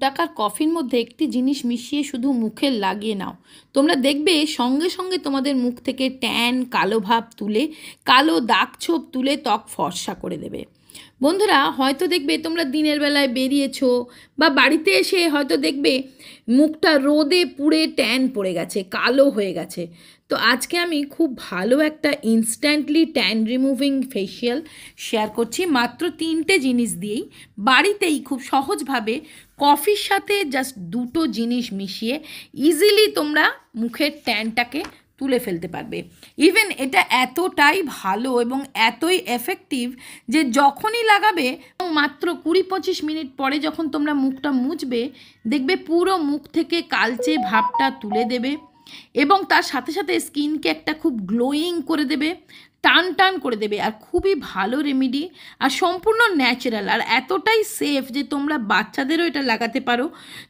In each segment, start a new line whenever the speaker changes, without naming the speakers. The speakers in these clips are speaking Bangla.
টাকার কফির মধ্যে একটি জিনিস মিশিয়ে শুধু মুখে লাগিয়ে নাও, তোমরা দেখবে সঙ্গে সঙ্গে তোমাদের মুখ থেকে ট্যান, কালো ভাব তুলে, কালো দাগ ছোপ তুলে ত্বক ফর্সা করে দেবে। বন্ধুরা, হয়তো দেখবে তোমরা দিনের বেলায় বেরিয়েছো বা বাড়িতে এসে হয়তো দেখবে মুখটা রোদে পুড়ে ট্যান পড়ে গেছে, কালো হয়ে গেছে। তো আজকে আমি খুব ভালো একটা instantly tan removing facial share করছি, মাত্র 3টে জিনিস দিয়েই বাড়িতেই খুব সহজভাবে কফির সাথে জাস্ট 2টো জিনিস মিশিয়ে ইজিলি তোমরা মুখের ট্যানটাকে তুলে ফেলতে পারবে। ইভেন এটা এতটাই ভালো এবং এতই এফেক্টিভ যে যখনই লাগাবে মাত্র 20-25 মিনিট পরে যখন তোমরা মুখটা মুছবে, দেখবে পুরো মুখ থেকে কালচে ভাবটা তুলে দেবে এবং তার সাথে সাথে স্কিনকে একটা খুব গ্লোয়িং করে দেবে, টান টান করে দেবে। আর খুবই ভালো রেমেডি আর সম্পূর্ণ ন্যাচারাল আর এতটাই সেফ যে তোমরা বাচ্চাদেরও এটা লাগাতে পারো।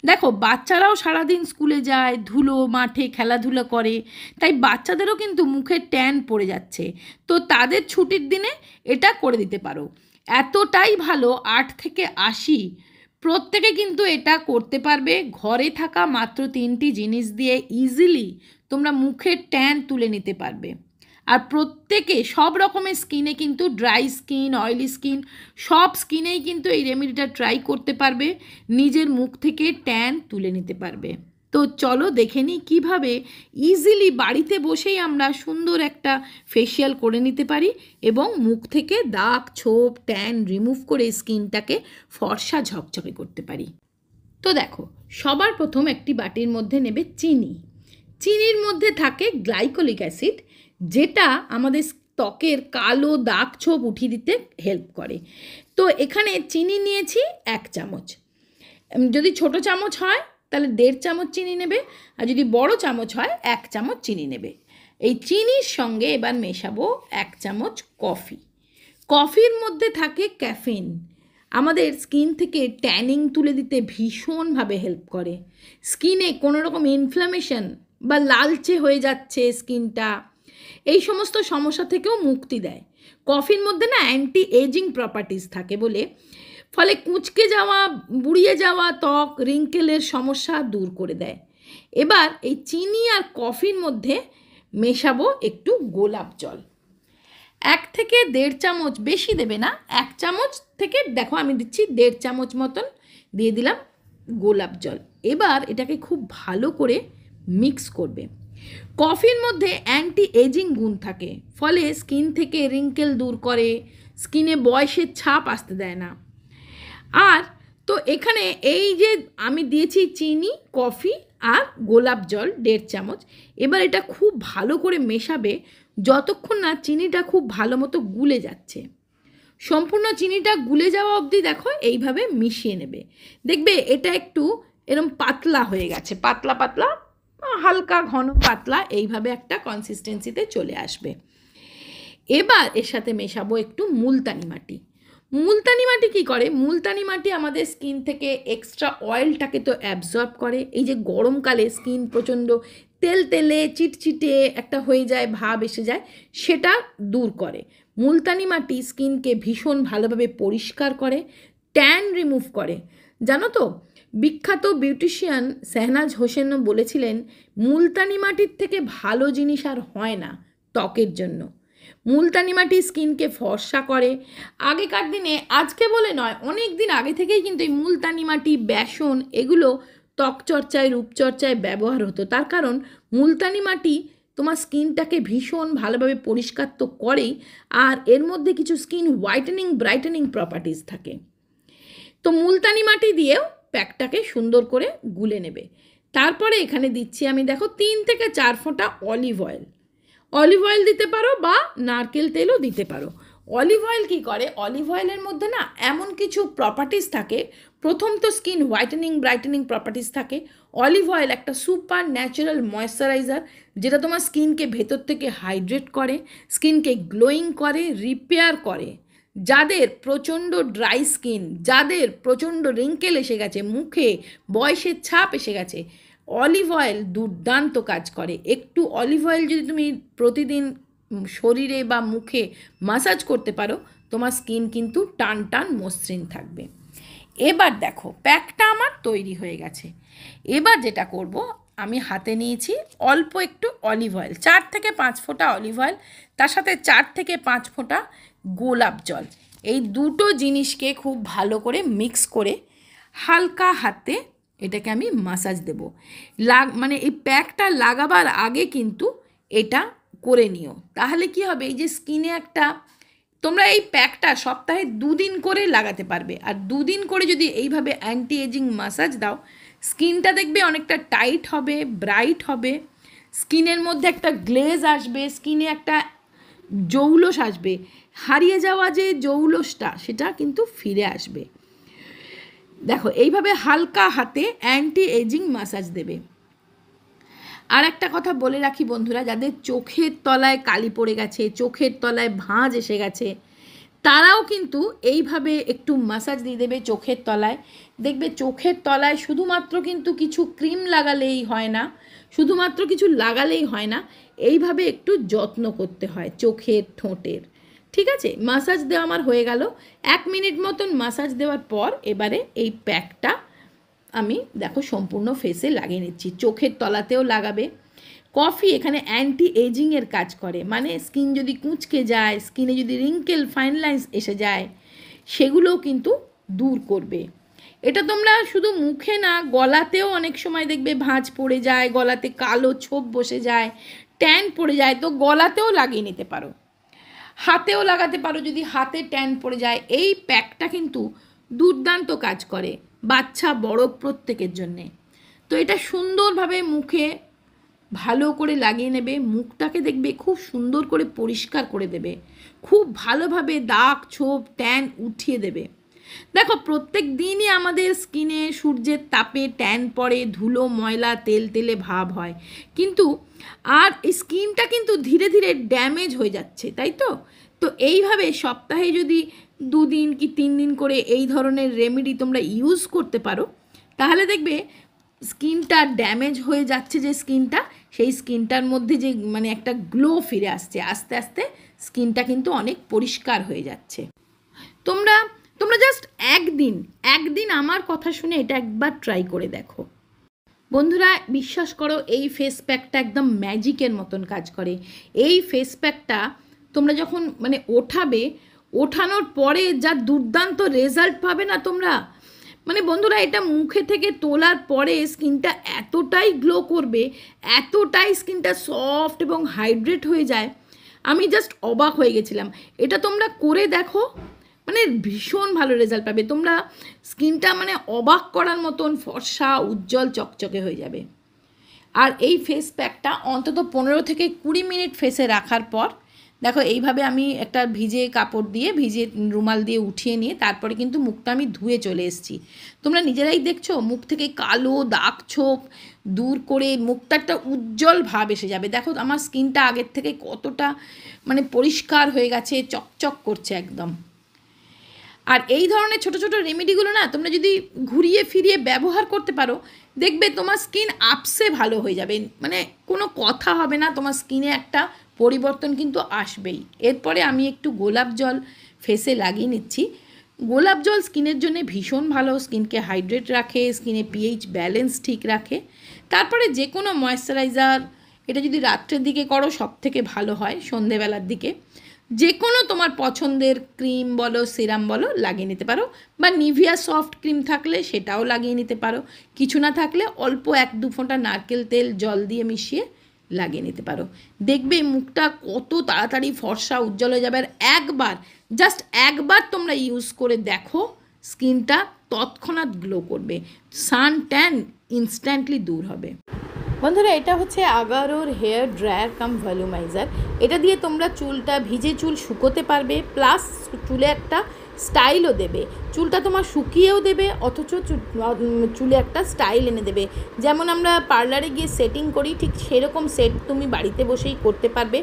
দেখো, বাচ্চারাও সারাদিন স্কুলে যায়, ধুলো মাঠে খেলাধুলা করে, তাই বাচ্চাদেরও কিন্তু মুখে ট্যান পড়ে যাচ্ছে। তো তাদের ছুটির দিনে এটা করে দিতে পারো। এতটাই ভালো, 8 থেকে 80 প্রত্যেকে কিন্তু এটা করতে পারবে। ঘরে থাকা মাত্র 3টি জিনিস দিয়ে ইজিলি তোমরা মুখের ট্যান তুলে নিতে পারবে। আর প্রত্যেকে সব রকমের স্কিনে কিন্তু, ড্রাই স্কিন, অয়েলি স্কিন, সব স্কিনেই কিন্তু এই রেমেডিটা ট্রাই করতে পারবে, নিজের মুখ থেকে ট্যান তুলে নিতে পারবে। তো চলো দেখে নিই কীভাবে ইজিলি বাড়িতে বসেই আমরা সুন্দর একটা ফেসিয়াল করে নিতে পারি এবং মুখ থেকে দাগ ছোপ ট্যান রিমুভ করে স্কিনটাকে ফর্সা ঝকঝকে করতে পারি। তো দেখো, সবার প্রথম একটি বাটির মধ্যে নেবে চিনি। চিনির মধ্যে থাকে গ্লাইকোলিক অ্যাসিড, যেটা আমাদের ত্বকের কালো দাগ ছোপ উঠিয়ে দিতে হেল্প করে। তো এখানে চিনি নিয়েছি 1 চামচ। যদি ছোট চামচ হয় তাহলে 1.5 চামচ চিনি নেবে, আর যদি বড় চামচ হয় 1 চামচ চিনি নেবে। এই চিনির সঙ্গে এবার মেশাবো 1 চামচ কফি। কফির মধ্যে থাকে ক্যাফিন, আমাদের স্কিন থেকে ট্যানিং তুলে দিতে ভীষণভাবে হেল্প করে। স্কিনে কোনো রকম ইনফ্ল্যামেশন বা লালচে হয়ে যাচ্ছে স্কিনটা, এই সমস্ত সমস্যা থেকেও মুক্তি দেয়। কফির মধ্যে না অ্যান্টি এজিং প্রপার্টিজ থাকে বলে, ফলে কুঁচকে যাওয়া, বুড়িয়ে যাওয়া ত্বক, রিঙ্কেলের সমস্যা দূর করে দেয়। এবার এই চিনি আর কফির মধ্যে মেশাবো একটু গোলাপ জল। 1 থেকে 1.5 চামচ, বেশি দেবে না, 1 চামচ থেকে দেখো আমি দিচ্ছি 1.5 চামচ মতন দিয়ে দিলাম গোলাপ জল। এবার এটাকে খুব ভালো করে মিক্স করবে। কফির মধ্যে অ্যান্টি এজিং গুণ থাকে, ফলে স্কিন থেকে রিঙ্কেল দূর করে, স্কিনে বয়সের ছাপ আসতে দেয় না। আর তো এখানে এই যে আমি দিয়েছি চিনি, কফি আর গোলাপ জল 1.5 চামচ। এবার এটা খুব ভালো করে মেশাবে যতক্ষণ না চিনিটা খুব ভালো মতো গুলে যাচ্ছে। সম্পূর্ণ চিনিটা গুলে যাওয়া অবধি দেখো এইভাবে মিশিয়ে নেবে। দেখবে এটা একটু এরম পাতলা হয়ে গেছে, পাতলা পাতলা, হালকা ঘন পাতলা, এইভাবে একটা কনসিস্টেন্সিতে চলে আসবে। এবার এর সাথে মেশাবো একটু মুলতানি মাটি। মুলতানি মাটি কী করে? মুলতানি মাটি আমাদের স্কিন থেকে এক্সট্রা অয়েলটাকে তো অ্যাবজর্ব করে। এই যে গরমকালে স্কিন প্রচণ্ড তেল তেলে চিটচিটে একটা হয়ে যায়, ভাব এসে যায়, সেটা দূর করে। মুলতানি মাটি স্কিনকে ভীষণ ভালোভাবে পরিষ্কার করে, ট্যান রিমুভ করে। জানো তো, বিখ্যাত বিউটিশিয়ান শেহনাজ হোসেনও বলেছিলেন, মুলতানি মাটির থেকে ভালো জিনিস আর হয় না ত্বকের জন্য। মুলতানি মাটি স্কিনকে ফর্সা করে। আগেকার দিনে, আজকে বলে নয়, অনেক দিন আগে থেকেই কিন্তু এই মুলতানি মাটি, বেসন, এগুলো ত্বকচর্চায়, রূপচর্চায় ব্যবহার হতো। তার কারণ মুলতানি মাটি তোমার স্কিনটাকে ভীষণ ভালোভাবে পরিষ্কার তো করেই, আর এর মধ্যে কিছু স্কিন হোয়াইটেনিং, ব্রাইটেনিং প্রপার্টিজ থাকে। তো মুলতানি মাটি দিয়েও প্যাকটাকে সুন্দর করে গুলে নেবে। তারপরে এখানে দিচ্ছি আমি, দেখো, 3 থেকে 4 ফোঁটা অলিভ অয়েল। অলিভ অয়েল দিতে পারো বা নারকেল তেলও দিতে পারো। অলিভ অয়েল কী করে? অলিভ অয়েলের মধ্যে না এমন কিছু প্রপার্টিজ থাকে, প্রথম তো স্কিন হোয়াইটেনিং, ব্রাইটেনিং প্রপার্টিজ থাকে। অলিভ অয়েল একটা সুপার ন্যাচারাল ময়েশ্চারাইজার, যেটা তোমার স্কিনকে ভেতর থেকে হাইড্রেট করে, স্কিনকে গ্লোয়িং করে, রিপেয়ার করে। যাদের প্রচণ্ড ড্রাই স্কিন, যাদের প্রচণ্ড রিঙ্কেল এসে গেছে, মুখে বয়সের ছাপ এসে গেছে, অলিভ অয়েল দুর্দান্ত কাজ করে। একটু অলিভ অয়েল যদি তুমি প্রতিদিন শরীরে বা মুখে মাসাজ করতে পারো, তোমার স্কিন কিন্তু টান টান মসৃণ থাকবে। এবার দেখো প্যাকটা আমার তৈরি হয়ে গেছে। এবার যেটা করব, আমি হাতে নিয়েছি অল্প একটু অলিভ অয়েল, 4 থেকে 5 ফোঁটা অলিভ অয়েল, তার সাথে 4 থেকে 5 ফোঁটা গোলাপ জল। এই দুটো জিনিসকে খুব ভালো করে মিক্স করে হালকা হাতে এটাকে আমি মাসাজ দেব। মানে এই প্যাকটা লাগাবার আগে কিন্তু এটা করে নিও, তাহলে কি হবে, এই যে স্কিনে একটা, তোমরা এই প্যাকটা সপ্তাহে 2 দিন করে লাগাতে পারবে। আর 2 দিন করে যদি এইভাবে অ্যান্টি এজিং মাসাজ দাও, স্কিনটা দেখবে অনেকটা টাইট হবে, ব্রাইট হবে, স্কিনের মধ্যে একটা গ্লেজ আসবে, স্কিনে একটা জৌলস আসবে, হারিয়ে যাওয়া যে জৌলসটা সেটা কিন্তু ফিরে আসবে। দেখো এইভাবে হালকা হাতে অ্যান্টি এজিং মাসাজ দেবে। আর একটা কথা বলে রাখি বন্ধুরা, যাদের চোখের তলায় কালি পড়ে গেছে, চোখের তলায় ভাঁজ এসে গেছে, তারাও কিন্তু এইভাবে একটু মাসাজ দিয়ে দেবে চোখের তলায়। দেখবে চোখের তলায় শুধুমাত্র কিন্তু কিছু ক্রিম লাগালেই হয় না, শুধুমাত্র কিছু লাগালেই হয় না, এইভাবে একটু যত্ন করতে হয় চোখের, ঠোঁটের। ঠিক আছে, মাসাজ দেওয়া আমার হয়ে গেল। 1 মিনিট মতন মাসাজ দেওয়ার পর এবারে এই প্যাকটা আমি দেখো সম্পূর্ণ ফেসে লাগিয়ে নিচ্ছি। চোখের তলাতেও লাগাবে। কফি এখানে অ্যান্টি এজিংয়ের কাজ করে, মানে স্কিন যদি কুঁচকে যায়, স্কিনে যদি রিঙ্কেল, ফাইন লাইন্স এসে যায়, সেগুলোও কিন্তু দূর করবে। এটা তোমরা শুধু মুখে না, গলাতেও অনেক সময় দেখবে ভাঁজ পড়ে যায়, গলাতে কালো ছোপ বসে যায়, ট্যান পড়ে যায়, তো গলাতেও লাগিয়ে নিতে পারো, হাতেও লাগাতে পারো যদি হাতে ট্যান পড়ে যায়। এই প্যাকটা কিন্তু দুর্দান্ত কাজ করে, বাচ্চা বড় প্রত্যেকের জন্যে। তো এটা সুন্দরভাবে মুখে ভালো করে লাগিয়ে নেবে, মুখটাকে দেখবে খুব সুন্দর করে পরিষ্কার করে দেবে, খুব ভালোভাবে দাগ ছোপ ট্যান উঠিয়ে দেবে। দেখো প্রত্যেক দিনই আমাদের স্কিনে সূর্যের তাপে ট্যান পড়ে, ধুলো ময়লা তেল তেলে ভাব হয়, কিন্তু আর এই স্কিনটা কিন্তু ধীরে ধীরে ড্যামেজ হয়ে যাচ্ছে, তাই তো? তো এইভাবে সপ্তাহে যদি 2 দিন কি 3 দিন করে এই ধরনের রেমেডি তোমরা ইউজ করতে পারো, তাহলে দেখবে স্কিনটা ড্যামেজ হয়ে যাচ্ছে যে স্কিনটা, সেই স্কিনটার মধ্যে যে মানে একটা গ্লো ফিরে আসছে, আস্তে আস্তে স্কিনটা কিন্তু অনেক পরিষ্কার হয়ে যাচ্ছে। তোমরা জাস্ট একদিন আমার কথা শুনে এটা একবার ট্রাই করে দেখো বন্ধুরা। বিশ্বাস করো এই ফেস প্যাকটা একদম ম্যাজিকের মতন কাজ করে। এই ফেস প্যাকটা তোমরা যখন মানে ওঠানোর পরে যা দুর্দান্ত রেজাল্ট পাবে না তোমরা, মানে বন্ধুরা এটা মুখে থেকে তোলার পরে স্কিনটা এতটাই গ্লো করবে, এতটাই স্কিনটা সফট এবং হাইড্রেট হয়ে যায়, আমি জাস্ট অবাক হয়ে গেছিলাম। এটা তোমরা করে দেখো, মানে ভীষণ ভালো রেজাল্ট পাবে তোমরা, স্কিনটা মানে অবাক করার মতন ফর্সা উজ্জ্বল চকচকে হয়ে যাবে। আর এই ফেস প্যাকটা অন্তত 15 থেকে 20 মিনিট ফেসে রাখার পর দেখো এইভাবে আমি একটা ভিজে কাপড় দিয়ে, ভিজে রুমাল দিয়ে উঠিয়ে নিয়ে তারপরে কিন্তু মুখটা আমি ধুয়ে চলে এসেছি। তোমরা নিজেরাই দেখছো মুখ থেকে কালো দাগ ছোপ দূর করে মুখটা একটা উজ্জ্বল ভাব এসে যাবে। দেখো আমার স্কিনটা আগের থেকে কতটা মানে পরিষ্কার হয়ে গেছে, চকচক করছে একদম। আর এই ধরনের ছোট ছোট রেমেডিগুলো না তোমরা যদি ঘুরিয়ে ফিরিয়ে ব্যবহার করতে পারো, দেখবে তোমার স্কিন আপসে ভালো হয়ে যাবে, মানে কোনো কথা হবে না, তোমার স্কিনে একটা পরিবর্তন কিন্তু আসবেই। এরপরে আমি একটু গোলাপ জল ফেসে লাগিয়ে নিচ্ছি। গোলাপ জল স্কিনের জন্য ভীষণ ভালো, স্কিনকে হাইড্রেট রাখে, স্কিনে পিএইচ ব্যালেন্স ঠিক রাখে। তারপরে যে কোনো ময়েশ্চারাইজার, এটা যদি রাত্রের দিকে করো সব থেকে ভালো হয়, সন্ধেবেলার দিকে যে কোনো তোমার পছন্দের ক্রিম বলো, সিরাম বলো লাগিয়ে নিতে পারো, বা নিভিয়া সফট ক্রিম থাকলে সেটাও লাগিয়ে নিতে পারো, কিছু না থাকলে অল্প 1-2 ফোঁটা নারকেল তেল জল দিয়ে মিশিয়ে লাগিয়ে নিতে পারো। দেখবে মুখটা কত তাড়াতাড়ি ফর্সা উজ্জ্বল হয়ে যাবে। আর জাস্ট একবার তোমরা ইউজ করে দেখো, স্কিনটা তৎক্ষণাৎ গ্লো করবে, সান ট্যান ইনস্ট্যান্টলি দূর হবে। বন্ধুরা এটা হচ্ছে আগারোর হেয়ার ড্রায়ার কাম ভলিউমাইজার। এটা দিয়ে তোমরা চুলটা, ভিজে চুল শুকোতে পারবে, প্লাস চুলে একটা স্টাইলও দেবে। চুলটা তোমার শুকিয়েও দেবে, অথচ চুলে একটা স্টাইল এনে দেবে। যেমন আমরা পার্লারে গিয়ে সেটিং করি, ঠিক সেরকম সেট তুমি বাড়িতে বসেই করতে পারবে,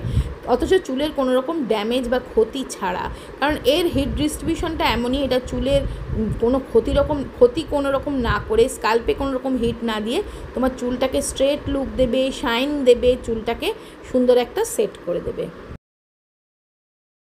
অথচ চুলের কোনো রকম ড্যামেজ বা ক্ষতি ছাড়া। কারণ এর হিট ডিস্ট্রিবিউশনটা এমনই, এটা চুলের কোনো ক্ষতি কোনো রকম না করে, স্কাল্পে কোনো রকম হিট না দিয়ে তোমার চুলটাকে স্ট্রেট লুক দেবে, শাইন দেবে, চুলটাকে সুন্দর একটা সেট করে দেবে।